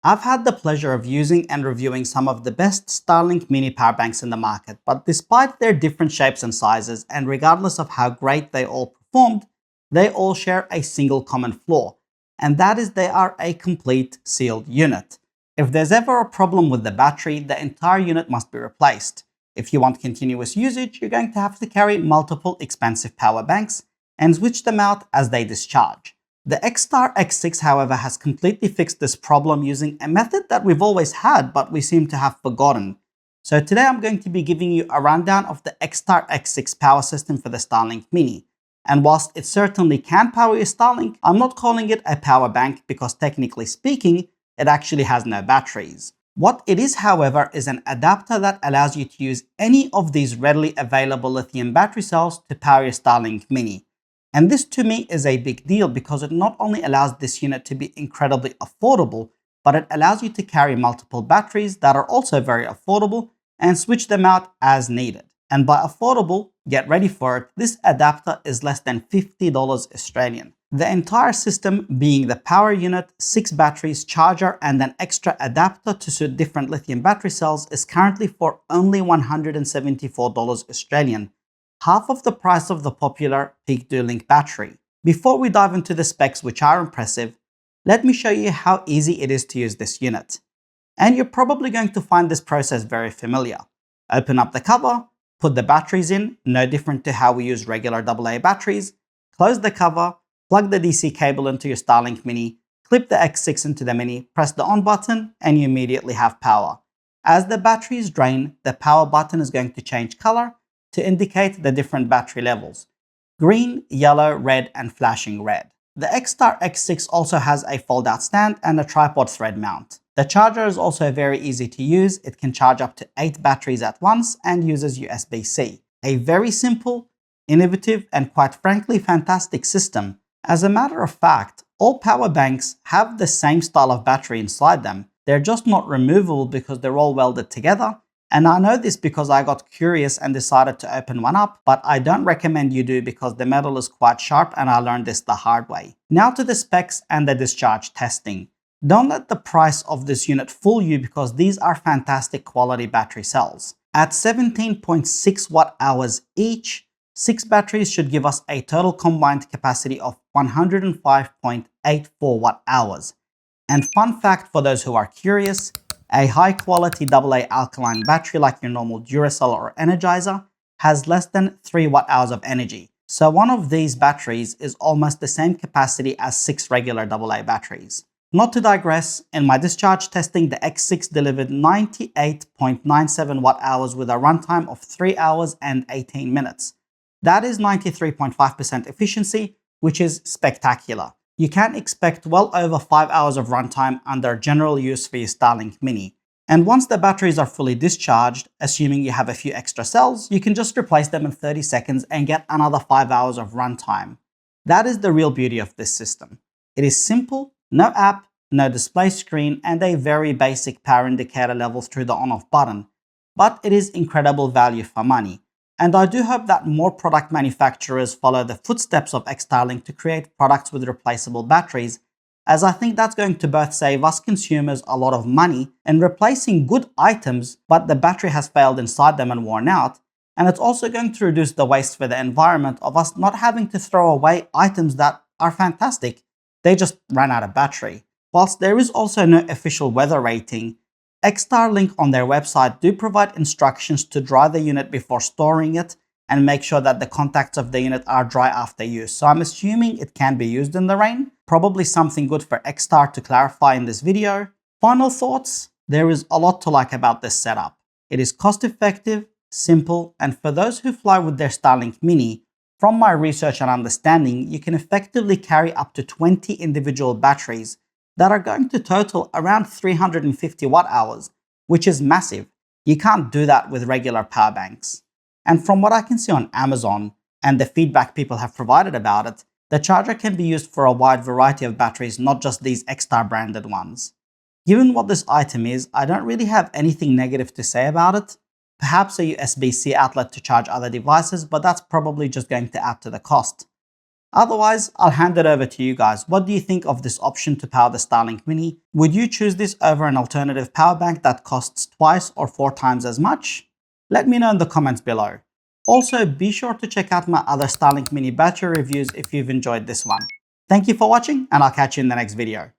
I've had the pleasure of using and reviewing some of the best Starlink Mini power banks in the market, but despite their different shapes and sizes, and regardless of how great they all performed, they all share a single common flaw, and that is they are a complete sealed unit. If there's ever a problem with the battery, the entire unit must be replaced. If you want continuous usage, you're going to have to carry multiple expensive power banks and switch them out as they discharge. The XTAR X6, however, has completely fixed this problem using a method that we've always had, but we seem to have forgotten. So today I'm going to be giving you a rundown of the XTAR X6 power system for the Starlink Mini. And whilst it certainly can power your Starlink, I'm not calling it a power bank because technically speaking, it actually has no batteries. What it is, however, is an adapter that allows you to use any of these readily available lithium battery cells to power your Starlink Mini. And this to me is a big deal because it not only allows this unit to be incredibly affordable, but it allows you to carry multiple batteries that are also very affordable and switch them out as needed. And by affordable, get ready for it, this adapter is less than $50 Australian. The entire system being the power unit, 6 batteries, charger, and an extra adapter to suit different lithium battery cells is currently for only $174 Australian, half of the price of the popular Peak Dual-Link battery. Before we dive into the specs, which are impressive, let me show you how easy it is to use this unit. And you're probably going to find this process very familiar. Open up the cover, put the batteries in, no different to how we use regular AA batteries, close the cover, plug the DC cable into your Starlink Mini, clip the X6 into the Mini, press the on button, and you immediately have power. As the batteries drain, the power button is going to change color to indicate the different battery levels: green, yellow, red, and flashing red. The XTAR X6 also has a fold-out stand and a tripod thread mount. The charger is also very easy to use. It can charge up to 8 batteries at once and uses USB-C. A very simple, innovative, and quite frankly fantastic system. As a matter of fact, all power banks have the same style of battery inside them. They're just not removable because they're all welded together. And I know this because I got curious and decided to open one up, but I don't recommend you do because the metal is quite sharp and I learned this the hard way. Now to the specs and the discharge testing. Don't let the price of this unit fool you because these are fantastic quality battery cells. At 17.6 watt hours each, 6 batteries should give us a total combined capacity of 105.84 watt hours. And fun fact for those who are curious, a high-quality AA alkaline battery like your normal Duracell or Energizer has less than 3 watt-hours of energy. So one of these batteries is almost the same capacity as 6 regular AA batteries. Not to digress, in my discharge testing, the X6 delivered 98.97 watt-hours with a runtime of 3 hours and 18 minutes. That is 93.5% efficiency, which is spectacular. You can expect well over 5 hours of runtime under general use for your Starlink Mini. And once the batteries are fully discharged, assuming you have a few extra cells, you can just replace them in 30 seconds and get another 5 hours of runtime. That is the real beauty of this system. It is simple, no app, no display screen, and a very basic power indicator levels through the on-off button. But it is incredible value for money. And I do hope that more product manufacturers follow the footsteps of Starlink to create products with replaceable batteries, as I think that's going to both save us consumers a lot of money in replacing good items, but the battery has failed inside them and worn out, and it's also going to reduce the waste for the environment of us not having to throw away items that are fantastic. They just ran out of battery. Whilst there is also no official weather rating, XTAR on their website do provide instructions to dry the unit before storing it and make sure that the contacts of the unit are dry after use. So I'm assuming it can be used in the rain. Probably something good for XTAR to clarify in this video. Final thoughts? There is a lot to like about this setup. It is cost effective, simple, and for those who fly with their Starlink Mini, from my research and understanding, you can effectively carry up to 20 individual batteries that are going to total around 350 watt hours, which is massive. You can't do that with regular power banks. And from what I can see on Amazon and the feedback people have provided about it, the charger can be used for a wide variety of batteries, not just these XTAR branded ones. Given what this item is, I don't really have anything negative to say about it. Perhaps a USB-C outlet to charge other devices, but that's probably just going to add to the cost. Otherwise, I'll hand it over to you guys. What do you think of this option to power the Starlink Mini? Would you choose this over an alternative power bank that costs twice or 4 times as much? Let me know in the comments below. Also, be sure to check out my other Starlink Mini battery reviews if you've enjoyed this one. Thank you for watching, and I'll catch you in the next video.